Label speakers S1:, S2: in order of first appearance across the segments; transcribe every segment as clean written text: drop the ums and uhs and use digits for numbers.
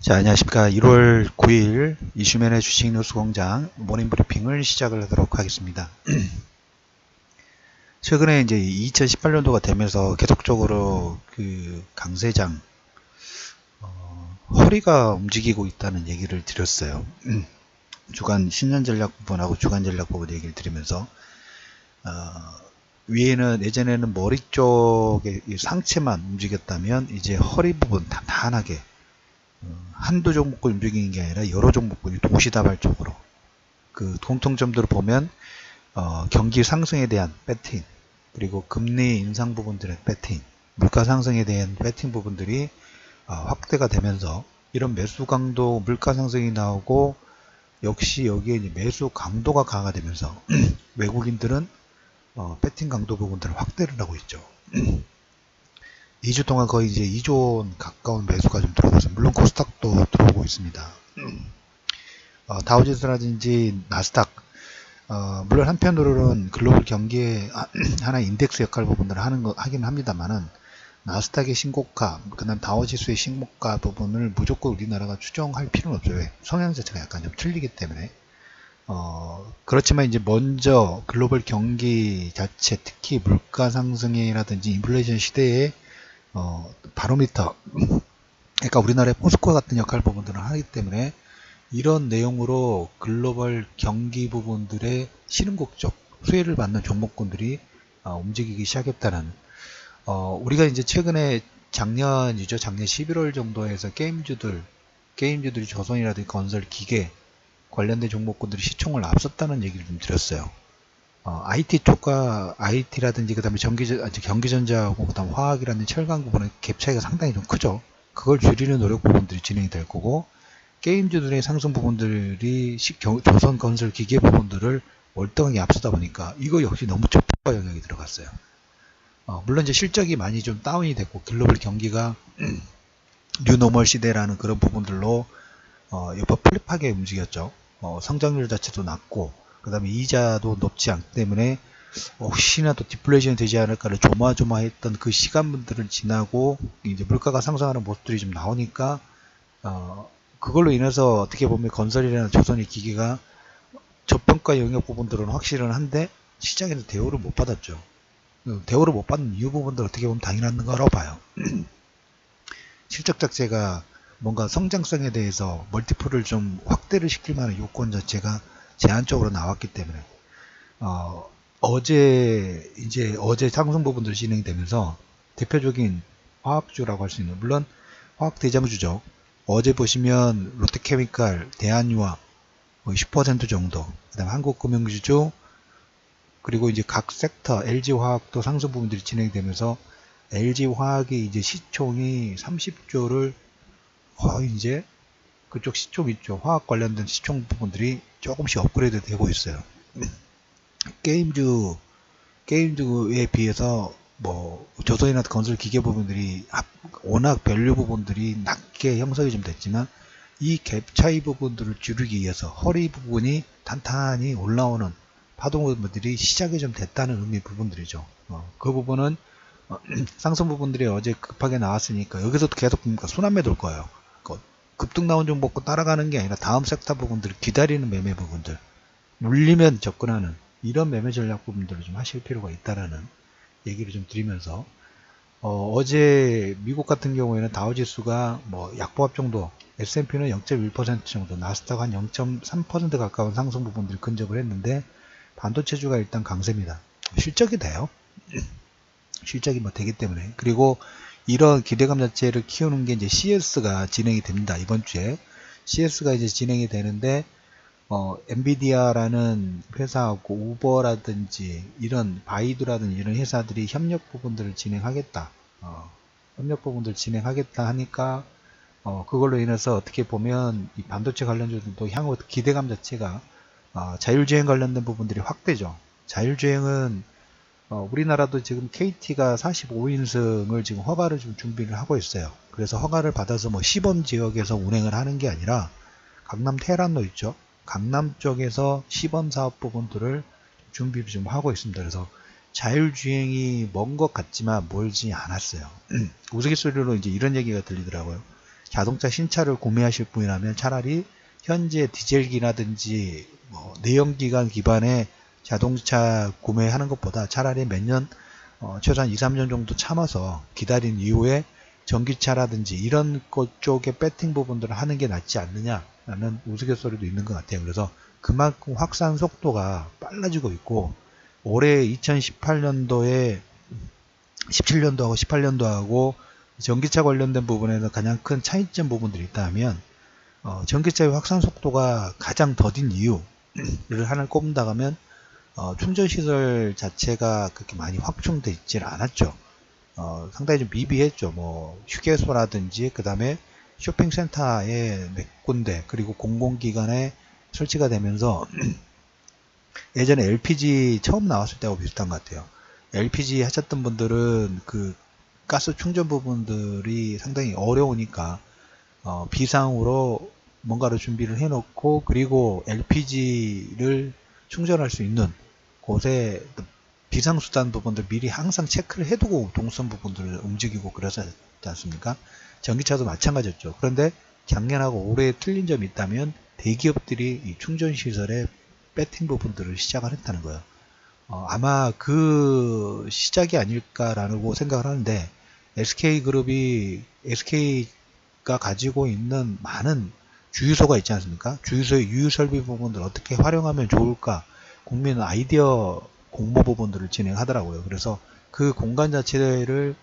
S1: 자, 안녕하십니까. 1월 9일 이슈맨의 주식뉴스공장 모닝브리핑을 시작을 하도록 하겠습니다. 최근에 이제 2018년도가 되면서 계속적으로 그 강세장, 허리가 움직이고 있다는 얘기를 드렸어요. 주간 신년 전략 부분하고 주간 전략 부분 얘기를 드리면서, 위에는 예전에는 머리 쪽에 상체만 움직였다면 이제 허리 부분 단단하게 한두 종목을 움직이는 게 아니라 여러 종목군이 동시다발적으로 그 공통점들을 보면 경기 상승에 대한 배팅, 그리고 금리 인상 부분들의 배팅, 물가 상승에 대한 배팅 부분들이 확대가 되면서 이런 매수 강도, 물가 상승이 나오고 역시 여기에 이제 매수 강도가 강화되면서 외국인들은 배팅 강도 부분들을 확대를 하고 있죠. 2주 동안 거의 이제 2조 원 가까운 매수가 좀 들어가서, 물론 코스닥도 들어오고 있습니다. 다우지수라든지 나스닥, 물론 한편으로는 글로벌 경기에 하나의 인덱스 역할 부분들을 하긴 합니다만은, 나스닥의 신고가, 그 다음 다우지수의 신고가 부분을 무조건 우리나라가 추정할 필요는 없어요. 왜? 성향 자체가 약간 좀 틀리기 때문에. 그렇지만 이제 먼저 글로벌 경기 자체, 특히 물가 상승이라든지 인플레이션 시대에 바로미터, 그러니까 우리나라의 포스코 같은 역할 부분들을 하기 때문에 이런 내용으로 글로벌 경기 부분들의 신흥국적 수혜를 받는 종목군들이 움직이기 시작했다는, 우리가 이제 최근에 작년이죠. 작년 11월 정도에서 게임주들이 조선이라든지 건설, 기계 관련된 종목군들이 시총을 앞섰다는 얘기를 좀 드렸어요. IT 쪽과 IT라든지 그 다음에 경기전자하고 그 다음 화학이라든지 철강 부분의 갭 차이가 상당히 좀 크죠. 그걸 줄이는 노력 부분들이 진행이 될 거고, 게임주들의 상승 부분들이 조선 건설 기계 부분들을 월등하게 앞서다 보니까 이거 역시 너무 초보가 영역이 들어갔어요. 물론 이제 실적이 많이 좀 다운이 됐고 글로벌 경기가 뉴노멀 시대라는 그런 부분들로 여파 플립하게 움직였죠. 성장률 자체도 낮고 그 다음에 이자도 높지 않기 때문에 혹시나 또 디플레이션이 되지 않을까를 조마조마했던 그 시간들을 지나고 이제 물가가 상승하는 모습들이 좀 나오니까 그걸로 인해서 어떻게 보면 건설이나 조선의 기계가 저평가 영역 부분들은 확실은 한데 시장에서 대우를 못 받았죠. 대우를 못 받는 이유 부분들 어떻게 보면 당연한 거라고 봐요. 실적 자체가 뭔가 성장성에 대해서 멀티플을 좀 확대를 시킬 만한 요건 자체가 제한적으로 나왔기 때문에 어제 상승 부분들이 진행이 되면서 대표적인 화학주라고 할 수 있는, 물론 화학 대장주죠. 어제 보시면 롯데케미칼, 대한유화 10% 정도, 그 다음 한국금융지주, 그리고 이제 각 섹터 LG화학도 상승 부분들이 진행되면서 LG화학이 이제 시총이 30조를 거의 이제 그쪽 시총 있죠. 화학 관련된 시총 부분들이 조금씩 업그레이드 되고 있어요. 게임주에 비해서 뭐 조선이나 건설 기계 부분들이 워낙 밸류 부분들이 낮게 형성이 좀 됐지만 이 갭 차이 부분들을 줄이기 위해서 허리 부분이 탄탄히 올라오는 파동 부분들이 시작이 좀 됐다는 의미 부분들이죠. 그 부분은 상승 부분들이 어제 급하게 나왔으니까 여기서도 계속 순환매 돌 거예요. 급등 나온 종목 따라가는 게 아니라 다음 섹터 부분들을 기다리는 매매 부분들, 눌리면 접근하는 이런 매매 전략 부분들을 좀 하실 필요가 있다라는 얘기를 좀 드리면서, 어제 미국 같은 경우에는 다우지수가 뭐 약보합 정도, S&P는 0.1% 정도, 나스닥 한 0.3% 가까운 상승 부분들을 근접을 했는데 반도체주가 일단 강세입니다. 실적이 돼요. 실적이 뭐 되기 때문에. 그리고 이런 기대감 자체를 키우는 게 이제 CS가 진행이 됩니다. 이번 주에 CS가 이제 진행이 되는데, 엔비디아라는 회사하고 우버라든지 이런 바이두라든지 이런 회사들이 협력 부분들을 진행하겠다. 협력 부분들 진행하겠다 하니까 그걸로 인해서 어떻게 보면 이 반도체 관련주들도 향후 기대감 자체가 자율주행 관련된 부분들이 확대죠. 자율주행은 우리나라도 지금 KT가 45인승을 지금 허가를 좀 준비를 하고 있어요. 그래서 허가를 받아서 뭐 시범 지역에서 운행을 하는 게 아니라 강남 테란로 있죠. 강남 쪽에서 시범 사업 부분들을 준비를 좀 하고 있습니다. 그래서 자율주행이 먼 것 같지만 멀지 않았어요. 우스갯소리로 이제 이런 얘기가 들리더라고요. 자동차 신차를 구매하실 분이라면 차라리 현재 디젤기라든지 뭐 내연기관 기반의 자동차 구매하는 것보다 차라리 몇 년, 최소한 2, 3년 정도 참아서 기다린 이후에 전기차라든지 이런 것 쪽에 배팅 부분들을 하는 게 낫지 않느냐라는 우스갯소리도 있는 것 같아요. 그래서 그만큼 확산 속도가 빨라지고 있고, 올해 2018년도에 17년도하고 18년도하고 전기차 관련된 부분에서 가장 큰 차이점 부분들이 있다면, 전기차의 확산 속도가 가장 더딘 이유를 하나를 꼽는다고 하면, 충전시설 자체가 그렇게 많이 확충되어 있질 않았죠. 상당히 좀 미비했죠. 뭐 휴게소라든지 그 다음에 쇼핑센터에 몇 군데, 그리고 공공기관에 설치가 되면서 예전에 LPG 처음 나왔을 때하고 비슷한 것 같아요. LPG 하셨던 분들은 그 가스 충전 부분들이 상당히 어려우니까 비상으로 뭔가를 준비를 해 놓고, 그리고 LPG를 충전할 수 있는 곳에 비상수단 부분들 미리 항상 체크를 해두고 동선 부분들을 움직이고 그러지 않습니까? 전기차도 마찬가지였죠. 그런데 작년하고 올해 틀린 점이 있다면, 대기업들이 이 충전시설에 배팅 부분들을 시작을 했다는 거예요. 아마 그 시작이 아닐까라고 생각을 하는데, SK가 가지고 있는 많은 주유소가 있지 않습니까? 주유소의 유유설비 부분들 어떻게 활용하면 좋을까, 국민 아이디어 공모 부분들을 진행하더라고요. 그래서 그 공간 자체를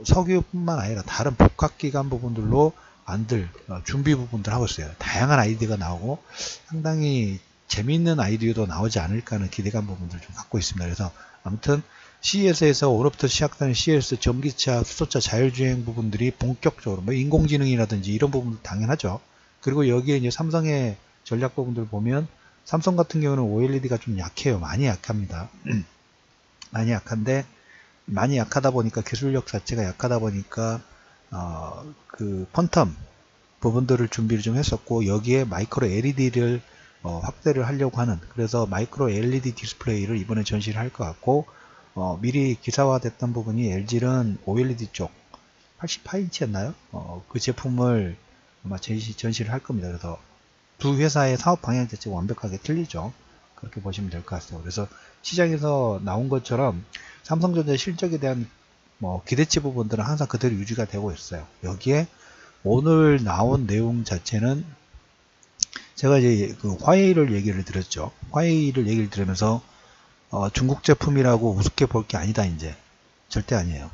S1: 석유뿐만 아니라 다른 복합기관 부분들로 만들 준비 부분들 하고 있어요. 다양한 아이디어가 나오고 상당히 재미있는 아이디어도 나오지 않을까 하는 기대감 부분들을 좀 갖고 있습니다. 그래서 아무튼 CES에서 올해부터 시작되는 CES 전기차, 수소차 자율주행 부분들이 본격적으로 뭐 인공지능이라든지 이런 부분도 당연하죠. 그리고 여기에 이제 삼성의 전략 부분들 보면, 삼성 같은 경우는 OLED가 좀 약해요. 많이 약합니다. 많이 약한데, 많이 약하다 보니까 기술력 자체가 약하다 보니까 그 퀀텀 부분들을 준비를 좀 했었고, 여기에 마이크로 LED를 확대를 하려고 하는, 그래서 마이크로 LED 디스플레이를 이번에 전시를 할 것 같고, 미리 기사화됐던 부분이 LG는 OLED 쪽 88인치였나요? 그 제품을 아마 전시를 할 겁니다. 그래서 두 회사의 사업 방향 자체가 완벽하게 틀리죠. 그렇게 보시면 될 것 같아요. 그래서 시장에서 나온 것처럼 삼성전자 실적에 대한 기대치 부분들은 항상 그대로 유지가 되고 있어요. 여기에 오늘 나온 내용 자체는, 제가 이제 그 화웨이를 얘기를 드렸죠. 화웨이를 얘기를 들으면서 중국 제품이라고 우습게 볼 게 아니다, 이제 절대 아니에요.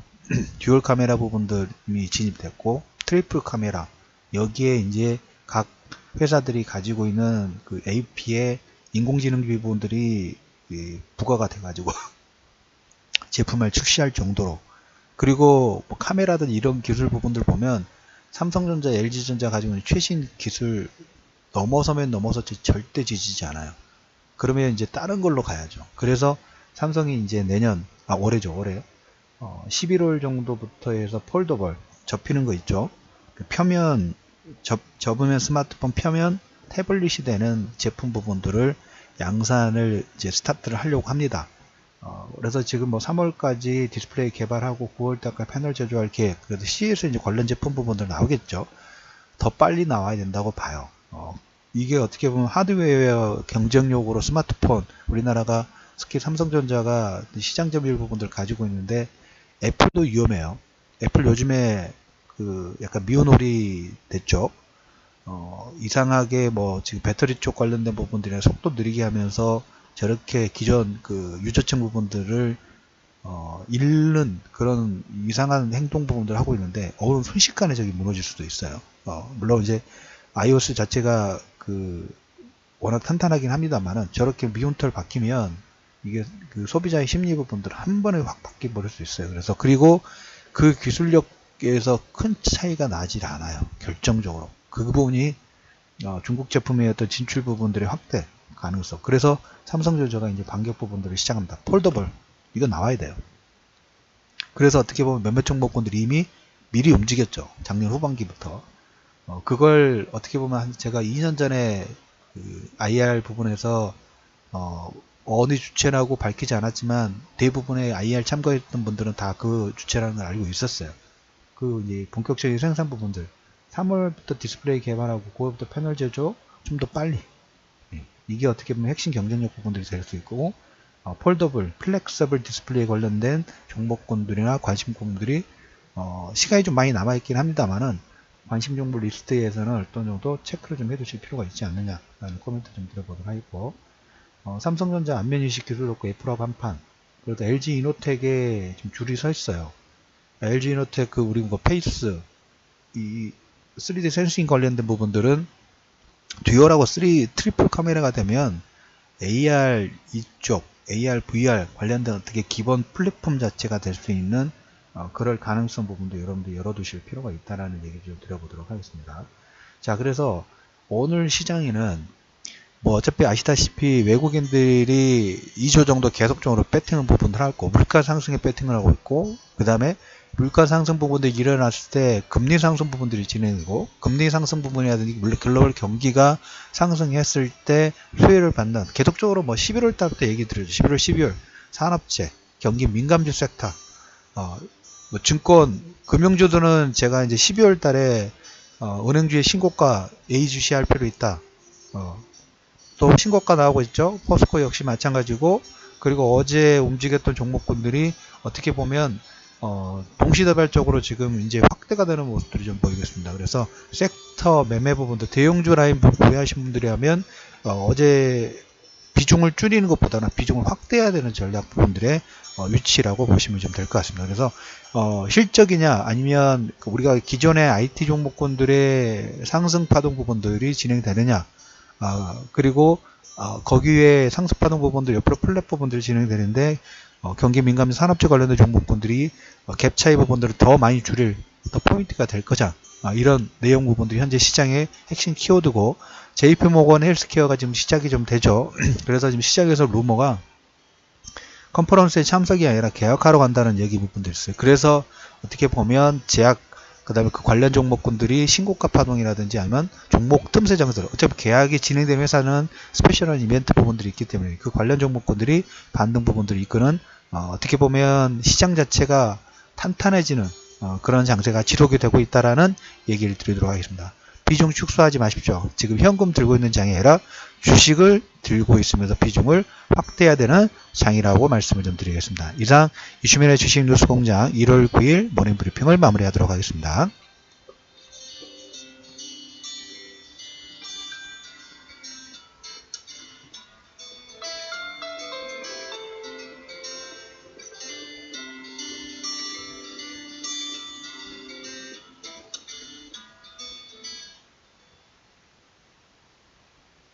S1: 듀얼 카메라 부분들이 진입됐고, 트리플 카메라, 여기에 이제 각 회사들이 가지고 있는 그 AP의 인공지능 부분들이 부과가 돼가지고 제품을 출시할 정도로, 그리고 뭐 카메라든 이런 기술 부분들 보면 삼성전자, LG전자 가지고 있는 최신 기술 넘어서면 넘어섰지 절대 지지지 않아요. 그러면 이제 다른 걸로 가야죠. 그래서 삼성이 이제 올해죠, 올해 11월 정도부터 해서 폴더블 접히는 거 있죠. 그 표면 접으면 스마트폰 표면 태블릿이 되는 제품 부분들을 양산을 이제 스타트를 하려고 합니다. 그래서 지금 뭐 3월까지 디스플레이 개발하고 9월달까지 패널 제조할 계획. 그래서 CES 이제 관련 제품 부분들 나오겠죠. 더 빨리 나와야 된다고 봐요. 이게 어떻게 보면 하드웨어 경쟁력으로 스마트폰, 우리나라가 특히 삼성전자가 시장 점유율 부분들 가지고 있는데, 애플도 위험해요. 애플 요즘에 그 약간 미온놀이 됐죠. 이상하게 뭐 지금 배터리 쪽 관련된 부분들이나 속도 느리게 하면서 저렇게 기존 그 유저층 부분들을 잃는 그런 이상한 행동 부분들을 하고 있는데, 순식간에 저기 무너질 수도 있어요. 물론 이제 iOS 자체가 그 워낙 탄탄하긴 합니다만은, 저렇게 미온털 박히면 이게 그 소비자의 심리 부분들 한 번에 확 바뀌어 버릴 수 있어요. 그래서 그리고 그 기술력에서 큰 차이가 나질 않아요. 결정적으로 그 부분이 중국 제품의 어떤 진출 부분들의 확대 가능성. 그래서 삼성전자가 이제 반격 부분들을 시작합니다. 폴더블 이거 나와야 돼요. 그래서 어떻게 보면 몇몇 종목군들이 이미 미리 움직였죠. 작년 후반기부터. 그걸 어떻게 보면 제가 2년 전에 그 IR 부분에서 어느 주체라고 밝히지 않았지만, 대부분의 IR 참가했던 분들은 다 그 주체라는 걸 알고 있었어요. 그 이제 본격적인 생산 부분들, 3월부터 디스플레이 개발하고 9월부터 패널 제조 좀 더 빨리. 이게 어떻게 보면 핵심 경쟁력 부분들이 될 수 있고, 폴더블, 플렉서블 디스플레이에 관련된 종목군들이나 관심군들이 시간이 좀 많이 남아있긴 합니다만은 관심 종목 리스트에서는 어떤 정도 체크를 좀 해두실 필요가 있지 않느냐라는 코멘트 좀 드려보도록 하겠고, 삼성전자 안면인식 기술 없고 애플하고 한판, 그래도 LG 이노텍에 지금 줄이 서 있어요. LG 이노텍 우리 페이스, 이 3D 센싱 관련된 부분들은 듀얼하고 트리플 카메라가 되면 AR 이쪽, AR, VR 관련된 어떻게 기본 플랫폼 자체가 될 수 있는 그럴 가능성 부분도 여러분들 열어두실 필요가 있다라는 얘기 좀 드려보도록 하겠습니다. 자, 그래서 오늘 시장에는 어차피 아시다시피 외국인들이 2조 정도 계속적으로 배팅을 부분을 하고 물가 상승에 배팅을 하고 있고, 그 다음에 물가 상승 부분들이 일어났을 때 금리 상승 부분들이 진행되고, 금리 상승 부분이라든지 글로벌 경기가 상승했을 때 수혜를 받는, 계속적으로 11월 달부터 얘기 드렸죠. 11월, 12월 산업재, 경기 민감주 섹터, 증권, 금융주들은 제가 이제 12월 달에 은행주의 신고가 A주시 할 필요 있다. 또 신고가 나오고 있죠. 포스코 역시 마찬가지고, 그리고 어제 움직였던 종목군들이 어떻게 보면 동시다발적으로 지금 이제 확대가 되는 모습들이 좀 보이겠습니다. 그래서 섹터 매매 부분도 대형주 라인 구매하신 분들이 하면 어제 비중을 줄이는 것보다는 비중을 확대해야 되는 전략 부분들의 위치라고 보시면 좀 될 것 같습니다. 그래서 실적이냐 아니면 우리가 기존의 IT 종목군들의 상승 파동 부분들이 진행되느냐, 그리고 거기에 상승 파동 부분들 옆으로 플랫 부분들이 진행되는데 경기 민감 산업재 관련된 종목군들이 갭 차이 부분들을 더 많이 줄일 더 포인트가 될 거자, 이런 내용 부분들이 현재 시장의 핵심 키워드고, JP모건 헬스케어가 지금 시작이 좀 되죠. 그래서 지금 시작에서 루머가 컨퍼런스에 참석이 아니라 계약하러 간다는 얘기 부분들이 있어요. 그래서 어떻게 보면 제약, 그 다음에 그 관련 종목군들이 신고가 파동이라든지 아니면 종목 틈새 장세, 어차피 계약이 진행된 회사는 스페셜한 이벤트 부분들이 있기 때문에 그 관련 종목군들이 반등 부분들이 이끄는 어떻게 보면 시장 자체가 탄탄해지는 그런 장세가 지속이 되고 있다라는 얘기를 드리도록 하겠습니다. 비중 축소하지 마십시오. 지금 현금 들고 있는 장이 아니라 주식을 들고 있으면서 비중을 확대해야 되는 장이라고 말씀을 좀 드리겠습니다. 이상 이슈민의 주식 뉴스 공장 1월 9일 모닝 브리핑을 마무리하도록 하겠습니다.